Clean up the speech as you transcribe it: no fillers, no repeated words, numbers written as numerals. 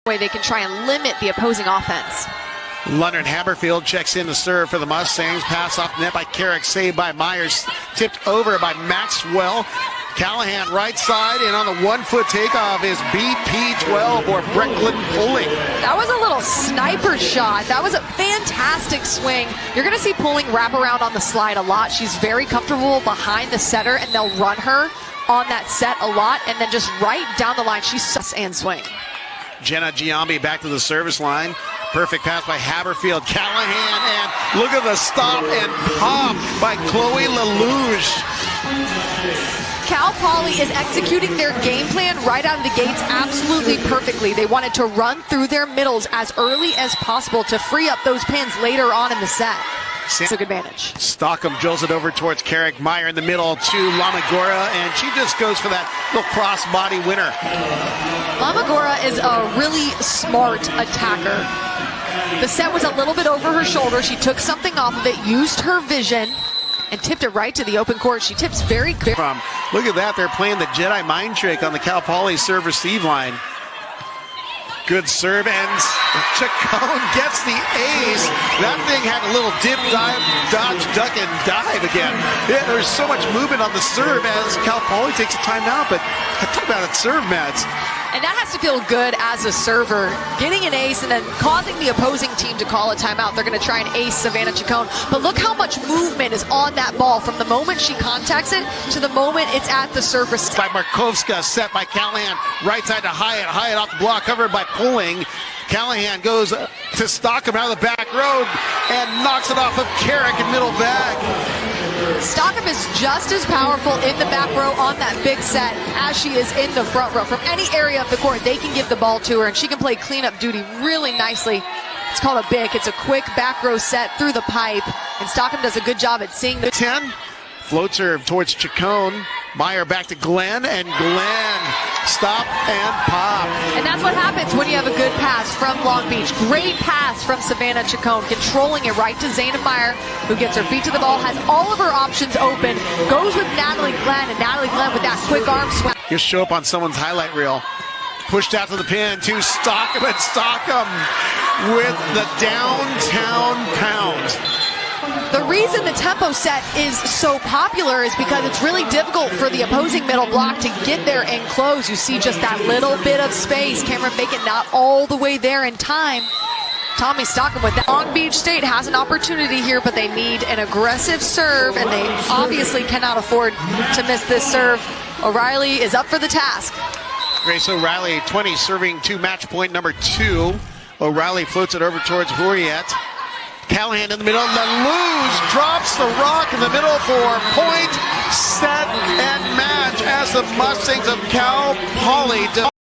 way they can try and limit the opposing offense. Leonard Haberfield checks in to serve for the Mustangs. Pass off net by Carrick, saved by Myers, tipped over by Maxwell. Callahan right side, and on the 1-foot takeoff is BP12 or Brecklin Pulling. That was a little sniper shot. That was a fantastic swing. You're going to see Pulling wrap around on the slide a lot. She's very comfortable behind the setter, and they'll run her on that set a lot, and then just right down the line, she sucks and swing. Jenna Giambi back to the service line. Perfect pass by Haberfield. Callahan, and look at the stop and pop by Chloe Lelouch. Cal Poly is executing their game plan right out of the gates absolutely perfectly. They wanted to run through their middles as early as possible to free up those pins later on in the set. Took advantage. Stockham drills it over towards Carrick. Meyer in the middle to Lamagora, and she just goes for that little cross-body winner. Lamagora is a really smart attacker. The set was a little bit over her shoulder. She took something off of it, used her vision, and tipped it right to the open court. She tips very good. Look at that. They're playing the Jedi mind trick on the Cal Poly serve-receive line. Good serve, and Chacon gets the ace. That thing had a little dip, dive, dodge, duck, and dive again. Yeah, there's so much movement on the serve as Cal Poly takes a timeout, but talk about it, serve, Mads. And that has to feel good as a server, getting an ace and then causing the opposing team to call a timeout. They're going to try and ace Savannah Chacon. But look how much movement is on that ball from the moment she contacts it to the moment it's at the surface. By Markovska, set by Callahan, right side to Hyatt. Hyatt off the block, covered by Pulling. Callahan goes to Stockham out of the back road and knocks it off of Carrick in middle bag. Stockham is just as powerful in the back row on that big set as she is in the front row. From any area of the court, they can give the ball to her, and she can play cleanup duty really nicely. It's called a BIC. It's a quick back row set through the pipe, and Stockham does a good job at seeing the 10. Float serve towards Chacon. Meyer back to Glenn, and Glenn stop and pop. And that's what happens when you have a good pass from Long Beach. Great pass from Savannah Chacon, controlling it right to Zaina Meyer, who gets her feet to the ball, has all of her options open, goes with Natalie Glenn, and Natalie Glenn with that quick arm swing. Just show up on someone's highlight reel. Pushed out to the pin to Stockham, and Stockham with the downtown pound. The reason the tempo set is so popular is because it's really difficult for the opposing middle block to get there and close. You see just that little bit of space. Cameron Bacon not all the way there in time. Tommy Stockham with that. Long Beach State has an opportunity here, but they need an aggressive serve, and they obviously cannot afford to miss this serve. O'Reilly is up for the task. Grace O'Reilly, 20, serving to match point number 2. O'Reilly floats it over towards Hurriet. Callahan in the middle. Lelouch drops the rock in the middle for point, set, and match as the Mustangs of Cal Poly